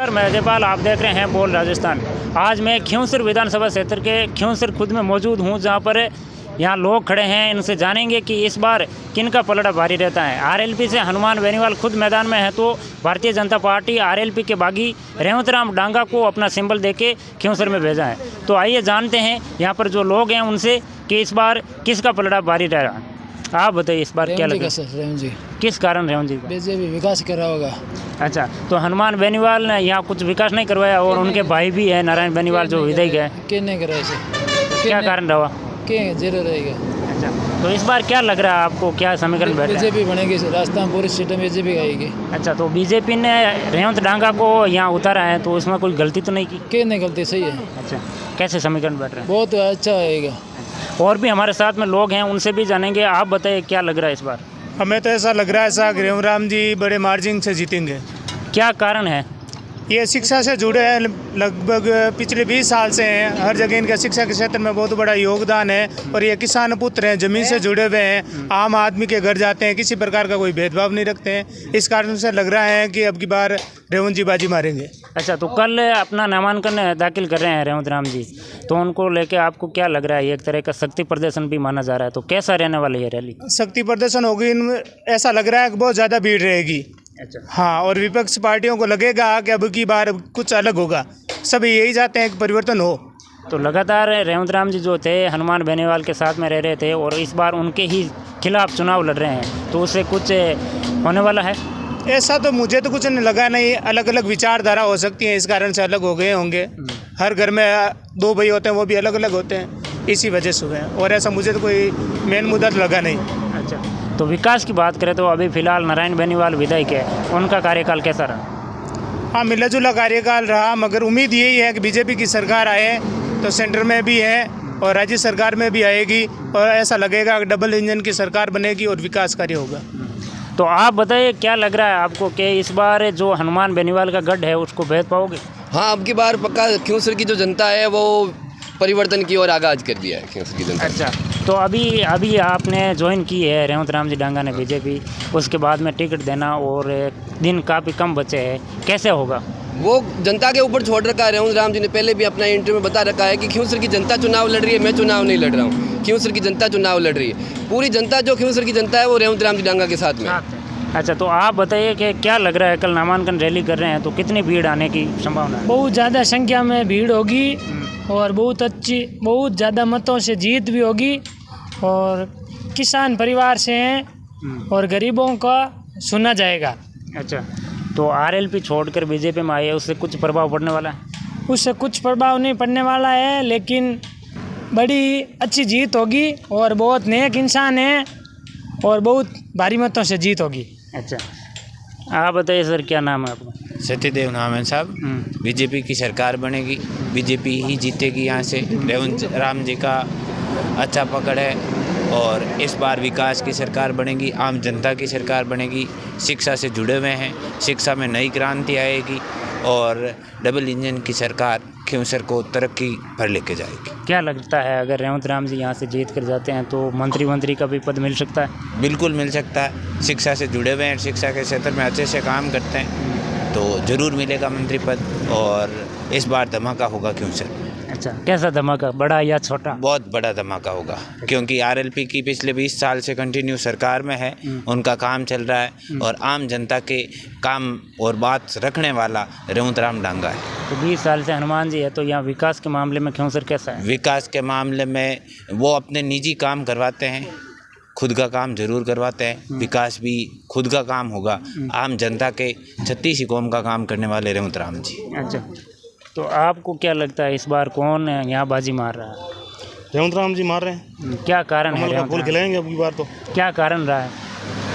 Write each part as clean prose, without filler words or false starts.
मैं जयपाल, आप देख रहे हैं बोल राजस्थान। आज मैं खिंवसर विधानसभा क्षेत्र के खिंवसर खुद में मौजूद हूं, जहां पर यहाँ लोग खड़े हैं। इनसे जानेंगे कि इस बार किनका पलड़ा भारी रहता है। आरएलपी से हनुमान बेनीवाल खुद मैदान में है, तो भारतीय जनता पार्टी आरएलपी के बागी रेवंत राम डांगा को अपना सिंबल देके खिंवसर में भेजा है। तो आइए जानते हैं यहाँ पर जो लोग हैं उनसे कि इस बार किसका पलड़ा भारी रह रहा है। आप बताइए इस बार क्या लगा सर? रेवंत जी। किस कारण रेवंत जी का? बीजेपी विकास कर रहा होगा। अच्छा, तो हनुमान बेनीवाल ने यहाँ कुछ विकास नहीं करवाया और उनके भाई भी है नारायण बेनीवाल जो विधायक है। क्या नहीं कराया सर? क्या कारण रहा? क्या जीरो रहेगा। अच्छा, तो इस बार क्या लग रहा है आपको, क्या समीकरण बैठ रहा है? बीजेपी बनेगी राजस्थान पूरी सीटें बीजेपी आएगी। अच्छा, तो बीजेपी ने रेवंत डांगा को यहाँ उतारा है, तो इसमें कोई गलती तो नहीं की? क्या नहीं गलती, सही है। अच्छा, कैसे समीकरण बैठ रहा है? बहुत अच्छा आएगा। और भी हमारे साथ में लोग हैं, उनसे भी जानेंगे। आप बताइए क्या लग रहा है इस बार? हमें तो ऐसा लग रहा है ऐसा रेवंत राम जी बड़े मार्जिन से जीतेंगे। क्या कारण है? ये शिक्षा से जुड़े हैं, लगभग पिछले 20 साल से हैं। हर जगह इनका शिक्षा के क्षेत्र में बहुत बड़ा योगदान है और ये किसान पुत्र हैं, ज़मीन से जुड़े हुए हैं, आम आदमी के घर जाते हैं, किसी प्रकार का कोई भेदभाव नहीं रखते हैं। इस कारण से लग रहा है कि अब की बार रेवंत जी बाजी मारेंगे। अच्छा, तो कल अपना नामांकन दाखिल कर रहे हैं रेवंत राम जी, तो उनको लेके आपको क्या लग रहा है? एक तरह का शक्ति प्रदर्शन भी माना जा रहा है, तो कैसा रहने वाली है रैली? शक्ति प्रदर्शन होगी, इनमें ऐसा लग रहा है कि बहुत ज़्यादा भीड़ रहेगी। अच्छा, हाँ, और विपक्ष पार्टियों को लगेगा कि अब की बार कुछ अलग होगा। सब यही चाहते हैं कि परिवर्तन हो। तो लगातार रेवंत राम जी जो थे हनुमान बेनीवाल के साथ में रह रहे थे और इस बार उनके ही खिलाफ चुनाव लड़ रहे हैं, तो उससे कुछ होने वाला है? ऐसा तो मुझे तो कुछ नहीं लगा, नहीं। अलग अलग विचारधारा हो सकती है, इस कारण से अलग हो गए होंगे। हर घर में 2 भाई होते हैं, वो भी अलग अलग होते हैं, इसी वजह से हुए हैं। और ऐसा मुझे तो कोई मेन मुद्दा तो लगा नहीं। अच्छा, तो विकास की बात करें तो अभी फिलहाल नारायण बेनीवाल विधायक है, उनका कार्यकाल कैसा रहा? हाँ, मिला जुला कार्यकाल रहा, मगर उम्मीद यही है कि बीजेपी की सरकार आए तो सेंटर में भी है और राज्य सरकार में भी आएगी, और ऐसा लगेगा कि डबल इंजन की सरकार बनेगी और विकास कार्य होगा। तो आप बताइए क्या लग रहा है आपको कि इस बार जो हनुमान बेनीवाल का गढ़ है उसको भेज पाओगे? हाँ, अब की बार पक्का खिंवसर की जो जनता है वो परिवर्तन की ओर आगाज कर दिया है खिंवसर की जनता। अच्छा, तो अभी आपने ज्वाइन की है रेवंत राम जी डांगा ने बीजेपी, उसके बाद में टिकट देना और दिन काफ़ी कम बचे हैं, कैसे होगा? वो जनता के ऊपर छोड़ रखा है। रेवंत राम जी ने पहले भी अपना इंटरव्यू में बता रखा है कि खिंवसर की जनता चुनाव लड़ रही है, मैं चुनाव नहीं लड़ रहा हूँ, खिंवसर की जनता चुनाव लड़ रही है। पूरी जनता जो खिंवसर की जनता है वो रेवंत राम जी डांगा के साथ में। अच्छा, तो आप बताइए कि क्या लग रहा है, कल नामांकन रैली कर रहे हैं तो कितनी भीड़ आने की संभावना है? बहुत ज़्यादा संख्या में भीड़ होगी और बहुत ज़्यादा मतों से जीत भी होगी। और किसान परिवार से हैं और गरीबों का सुना जाएगा। अच्छा, तो आरएलपी छोड़कर बीजेपी में आए, उससे कुछ प्रभाव पड़ने वाला है? उससे कुछ प्रभाव नहीं पड़ने वाला है, लेकिन बड़ी अच्छी जीत होगी और बहुत नेक इंसान है और बहुत भारी मतों से जीत होगी। अच्छा, आप बताइए सर, क्या नाम है आपका? सत्यदेव नाम है साहब। बीजेपी की सरकार बनेगी, बीजेपी ही जीतेगी यहाँ से। रेवंत राम जी का अच्छा पकड़ है और इस बार विकास की सरकार बनेगी, आम जनता की सरकार बनेगी। शिक्षा से जुड़े हुए हैं, शिक्षा में नई क्रांति आएगी और डबल इंजन की सरकार खिंवसर को तरक्की पर लेके जाएगी। क्या लगता है अगर रेवंत राम जी यहाँ से जीत कर जाते हैं तो मंत्री का भी पद मिल सकता है? बिल्कुल मिल सकता है। शिक्षा से जुड़े हुए हैं, शिक्षा के क्षेत्र में अच्छे से काम करते हैं, तो ज़रूर मिलेगा मंत्री पद और इस बार धमाका होगा खिंवसर। अच्छा, कैसा धमाका, बड़ा या छोटा? बहुत बड़ा धमाका होगा, क्योंकि आरएलपी की पिछले 20 साल से कंटिन्यू सरकार में है, उनका काम चल रहा है और आम जनता के काम और बात रखने वाला रेवंत राम डांगा है। तो 20 साल से हनुमान जी है, तो यहाँ विकास के मामले में खिंवसर कैसा है? विकास के मामले में वो अपने निजी काम करवाते हैं, खुद का काम जरूर करवाते हैं। विकास भी खुद का काम होगा, आम जनता के 36 कौम का काम करने वाले रेवंत राम जी। अच्छा, तो आपको क्या लगता है इस बार कौन यहाँ बाजी मार रहा है? रेवंत राम जी मार रहे हैं। क्या कारण है? कमल का फूल खिलाएंगे अब की बार तो। क्या कारण रहा है?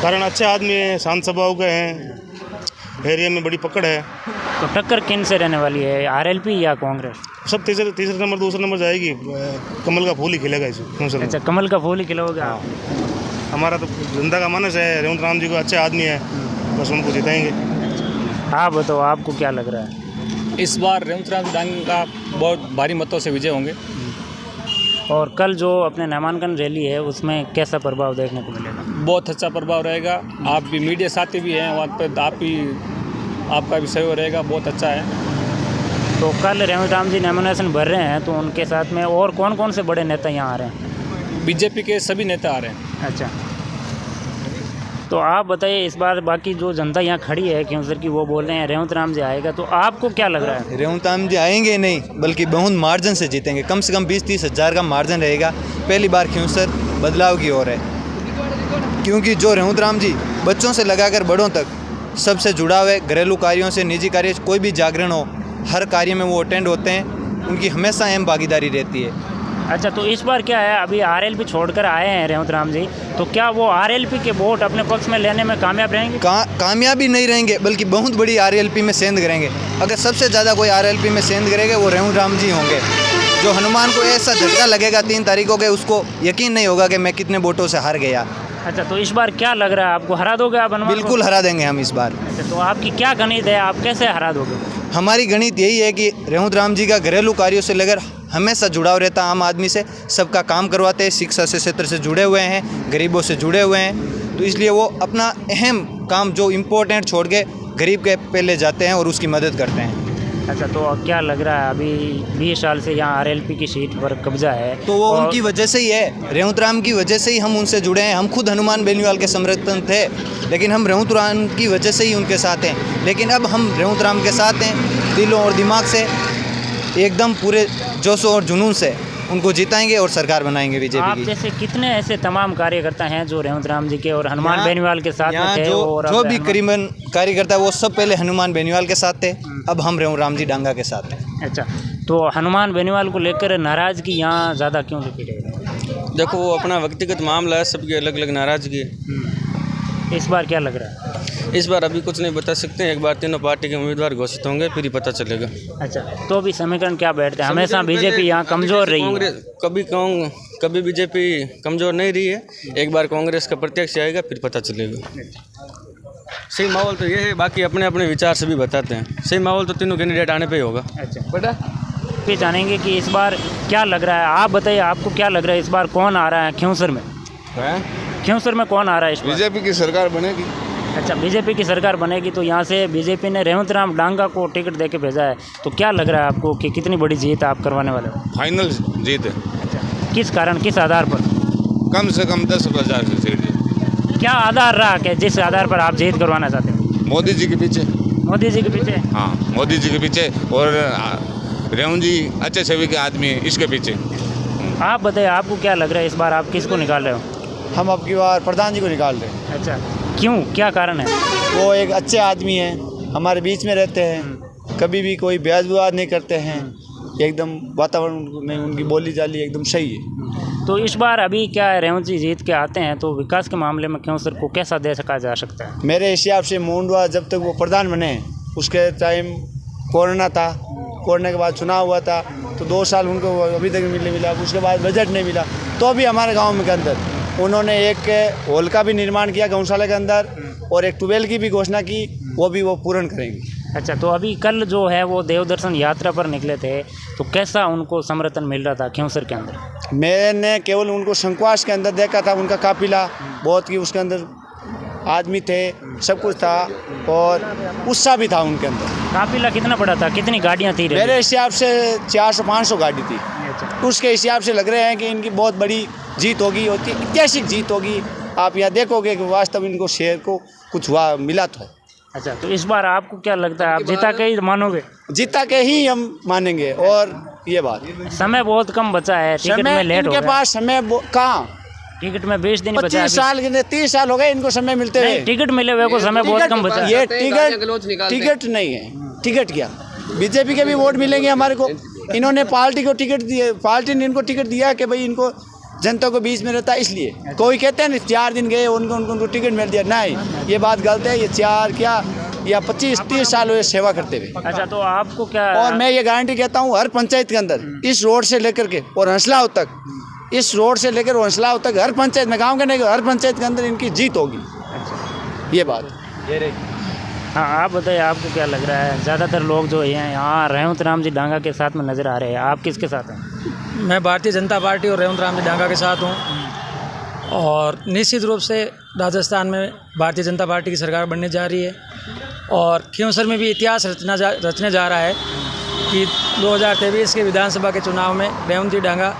कारण अच्छे आदमी हैं, शांत स्वभाव के हैं, एरिया में बड़ी पकड़ है। तो टक्कर किन से रहने वाली है, आरएलपी या कांग्रेस? सब तीसरे नंबर दूसरा नंबर जाएगी, कमल का फूल ही खिलेगा इसमें। अच्छा, कमल का फूल ही खिलाओगे? हमारा तो जनता का मानस है, रेवंत राम जी को अच्छे आदमी है, बस उनको जिताएंगे। आप बताओ, आपको क्या लग रहा है? इस बार रेवंत राम डांगा बहुत भारी मतों से विजय होंगे। और कल जो अपने नामांकन रैली है उसमें कैसा प्रभाव देखने को मिलेगा? बहुत अच्छा प्रभाव रहेगा। आप भी मीडिया साथी भी हैं, वहाँ पर आप भी आपका भी सहयोग रहेगा, बहुत अच्छा है। तो कल रेवंत राम जी नॉमिनेशन भर रहे हैं, तो उनके साथ में और कौन कौन से बड़े नेता यहाँ आ रहे हैं? बीजेपी के सभी नेता आ रहे हैं। अच्छा, तो आप बताइए, इस बार बाकी जो जनता यहाँ खड़ी है क्योंसर की, वो बोल रहे हैं रेवंत राम जी आएगा, तो आपको क्या लग रहा है? रेवंत राम जी आएंगे नहीं, बल्कि बहुत मार्जिन से जीतेंगे। कम से कम 20-30 हज़ार का मार्जिन रहेगा। पहली बार क्योंसर बदलाव की ओर है, क्योंकि जो रेवंत राम जी बच्चों से लगाकर बड़ों तक सबसे जुड़ा हुआ है। घरेलू कार्यों से निजी कार्य, कोई भी जागरण हो, हर कार्य में वो अटेंड होते हैं। उनकी हमेशा अहम भागीदारी रहती है। अच्छा, तो इस बार क्या है, अभी आरएलपी छोड़कर आए हैं रेवंत राम जी, तो क्या वो आरएलपी के वोट अपने पक्ष में लेने में कामयाब रहेंगे? कामयाबी नहीं रहेंगे, बल्कि बहुत बड़ी आरएलपी में सेंध करेंगे। अगर सबसे ज़्यादा कोई आरएलपी में सेंध करेंगे वो रेवंत राम जी होंगे। जो हनुमान को ऐसा झटका लगेगा 3 तारीखों के, उसको यकीन नहीं होगा कि मैं कितने वोटों से हार गया। अच्छा, तो इस बार क्या लग रहा है, आपको हरा दोगे आप हनुमान को? बिल्कुल हरा देंगे हम इस बार। अच्छा, तो आपकी क्या गणित है, आप कैसे हरा दोगे? हमारी गणित यही है कि रेवंत राम जी का घरेलू कार्यों से लेकर हमेशा जुड़ाव रहता, आम आदमी से सबका काम करवाते हैं, शिक्षा से क्षेत्र से जुड़े हुए हैं, गरीबों से जुड़े हुए हैं। तो इसलिए वो अपना अहम काम जो इम्पोर्टेंट छोड़ के गरीब के पहले जाते हैं और उसकी मदद करते हैं। अच्छा, तो क्या लग रहा है, अभी 20 साल से यहाँ आरएलपी की सीट पर कब्जा है, तो वो उनकी वजह से ही है, रेवंत राम की वजह से ही हम उनसे जुड़े हैं। हम खुद हनुमान बेनीवाल के समर्थन थे, लेकिन हम रेवंत राम की वजह से ही उनके साथ हैं। लेकिन अब हम रेवंत राम के साथ हैं, दिलों और दिमाग से एकदम पूरे जोशों और जुनून से उनको जिताएंगे और सरकार बनाएंगे बीजेपी आप की। जैसे कितने ऐसे तमाम कार्यकर्ता हैं जो रेवंत राम जी के और हनुमान बेनीवाल के साथ में थे? और जो भी करीबन कार्यकर्ता वो सब पहले हनुमान बेनीवाल के साथ थे, अब हम रेवंत राम जी डांगा के साथ हैं। अच्छा, तो हनुमान बेनीवाल को लेकर नाराजगी यहाँ ज़्यादा क्यों दिखी रही? देखो, वो अपना व्यक्तिगत मामला है, सबकी अलग अलग नाराजगी है। इस बार क्या लग रहा है? इस बार अभी कुछ नहीं बता सकते हैं, एक बार तीनों पार्टी के उम्मीदवार घोषित होंगे, फिर ही पता चलेगा। अच्छा, तो अभी समीकरण क्या बैठते हैं? हमेशा बीजेपी यहाँ कमज़ोर रही है। कभी बीजेपी कमज़ोर नहीं रही है। एक बार कांग्रेस का प्रत्यक्ष आएगा, फिर पता चलेगा। सही माहौल तो ये है, बाकी अपने अपने विचार से भी बताते हैं। सही माहौल तो तीनों कैंडिडेट आने पे ही होगा। अच्छा, फिर जानेंगे कि इस बार क्या लग रहा है। आप बताइए, आपको क्या लग रहा है, इस बार कौन आ रहा है क्योंसर में? क्योंसर में कौन आ रहा है इस बार? बीजेपी की सरकार बनेगी। अच्छा, बीजेपी की सरकार बनेगी, तो यहाँ से बीजेपी ने रेवंत राम डांगा को टिकट देके भेजा है, तो क्या लग रहा है आपको कि कितनी बड़ी जीत आप करवाने वाले हो? फाइनल जीत है। अच्छा, किस कारण, किस आधार पर? कम से कम 10,000 की सीट। क्या आधार रहा कि जिस आधार पर आप जीत करवाना चाहते हैं? मोदी जी के पीछे। मोदी जी के पीछे? हाँ, मोदी जी के पीछे, और रेवंत जी अच्छे छवि के आदमी है, इसके पीछे। आप बताइए, आपको क्या लग रहा है, इस बार आप किसको निकाल रहे हो? हम अब की बार प्रधान जी को निकाल रहे हैं। अच्छा, क्यों, क्या कारण है? वो एक अच्छे आदमी हैं, हमारे बीच में रहते हैं, कभी भी कोई बहस विवाद नहीं करते हैं, एकदम वातावरण में उनकी बोली चाली एकदम सही है। तो इस बार अभी क्या है, रेवंत जी जीत के आते हैं, तो विकास के मामले में क्योंसर को कैसा दे सका जा सकता है? मेरे हिसाब से मोंडवा जब तक वो प्रधान बने, उसके टाइम कोरोना था, कोरोना के बाद चुनाव हुआ था, तो 2 साल उनको अभी तक मिला। उसके बाद बजट नहीं मिला, तो अभी हमारे गाँव में के अंदर उन्होंने एक हॉल का भी निर्माण किया गौशाला के अंदर, और एक ट्यूबवेल की भी घोषणा की, वो भी वो पूर्ण करेंगे। अच्छा, तो अभी कल जो है वो देव दर्शन यात्रा पर निकले थे, तो कैसा उनको समर्थन मिल रहा था क्योंसर के अंदर? मैंने केवल उनको शंकुआस के अंदर देखा था, उनका काफिला बहुत ही, उसके अंदर आदमी थे, सब कुछ था, और उत्साह भी था उनके अंदर। काफिला कितना बड़ा था, कितनी गाड़ियाँ थी? मेरे हिसाब से 400-500 गाड़ी थी। अच्छा, उसके हिसाब से लग रहे हैं कि इनकी बहुत बड़ी जीत होगी, ऐतिहासिक जीत होगी। आप यहाँ देखोगे कि वास्तव इनको शेर को कुछ हुआ मिला तो है। अच्छा, तो इस बार आपको क्या लगता है, आप जीता के ही मानोगे? जीता के ही हम मानेंगे। और ये बात, समय बहुत कम बचा है, टिकट में लेट हो इनके गया। पास समय कहाँ, टिकट में 20 दिन बचा 25 साल 30 साल हो गए इनको समय मिलते हुए। टिकट मिले हुए को समय बहुत कम बचा है। ये टिकट नहीं है, टिकट क्या, बीजेपी के भी वोट मिलेंगे हमारे को। इन्होंने पार्टी को टिकट दिए, पार्टी ने इनको टिकट दिया कि भाई इनको जनता को बीच में रहता है, इसलिए। कोई कहते हैं ना 4 दिन गए उनको टिकट मिल दिया, नहीं, ये बात गलत है। ये 4 क्या या 25-30 साल हुए सेवा करते हुए। अच्छा, तो आपको क्या, और मैं ये गारंटी कहता हूँ, हर पंचायत के अंदर इस रोड से लेकर के और हंसलाव तक, इस रोड से लेकर हंसलाव तक हर पंचायत में, गाँव के नहीं, हर पंचायत के अंदर इनकी जीत होगी। ये बात ये रही। हाँ, आप बताइए, आपको क्या लग रहा है? ज़्यादातर लोग जो हैं यहाँ रेवंत राम जी डांगा के साथ में नज़र आ रहे हैं, आप किसके साथ हैं? मैं भारतीय जनता पार्टी और रेवंत राम जी डांगा के साथ हूँ, और निश्चित रूप से राजस्थान में भारतीय जनता पार्टी की सरकार बनने जा रही है। और खियोंसर में भी इतिहास रचने जा रहा है कि 2023 के विधानसभा के चुनाव में रेवंत जी डांगा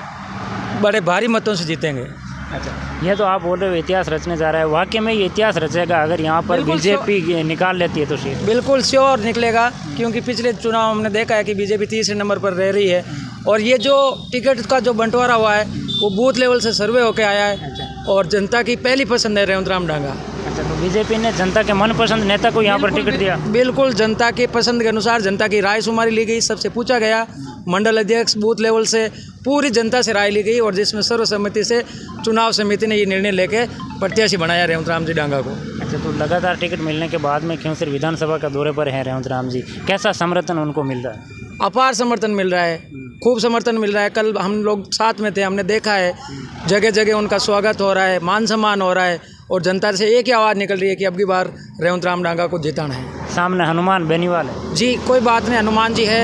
बड़े भारी मतों से जीतेंगे। अच्छा, ये तो आप बोल रहे हो इतिहास रचने जा रहा है, वाकई में ये इतिहास रचेगा अगर यहाँ पर बीजेपी निकाल लेती है तो सीट? बिल्कुल श्योर निकलेगा, क्योंकि पिछले चुनाव हमने देखा है कि बीजेपी तीसरे नंबर पर रह रही है और ये जो टिकट का जो बंटवारा हुआ है वो बूथ लेवल से सर्वे होकर आया है और जनता की पहली पसंद है रेवंत राम डांगा। अच्छा, तो बीजेपी ने जनता के मनपसंद नेता को यहाँ पर टिकट दिया? बिल्कुल, जनता के पसंद के अनुसार जनता की राय शुमारी ली गई, सबसे पूछा गया, मंडल अध्यक्ष बूथ लेवल से पूरी जनता से राय ली गई और जिसमें सर्वसम्मति से चुनाव समिति ने ये निर्णय लेके प्रत्याशी बनाया रेवंत राम जी डांगा को। अच्छा, तो लगातार टिकट मिलने के बाद में खियोंसर विधानसभा का दौरे पर हैं रेवंत राम जी, कैसा समर्थन उनको मिल रहा है? अपार समर्थन मिल रहा है, खूब समर्थन मिल रहा है। कल हम लोग साथ में थे, हमने देखा है जगह जगह उनका स्वागत हो रहा है, मान सम्मान हो रहा है और जनता से एक ही आवाज़ निकल रही है कि अब की बार रेवंत राम डांगा को जिताना है। सामने हनुमान बेनीवाल है जी, कोई बात नहीं, हनुमान जी है,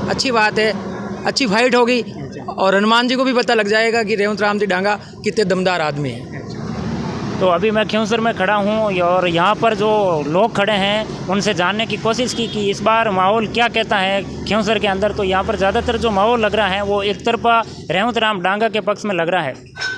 अच्छी बात है, अच्छी फाइट होगी और हनुमान जी को भी पता लग जाएगा कि रेवंत राम जी डांगा कितने दमदार आदमी हैं। तो अभी मैं खियोंसर में खड़ा हूँ और यहाँ पर जो लोग खड़े हैं उनसे जानने की कोशिश की कि इस बार माहौल क्या कहता है खियोंसर के अंदर। तो यहाँ पर ज़्यादातर जो माहौल लग रहा है वो एक तरफा रेवंत राम डांगा के पक्ष में लग रहा है।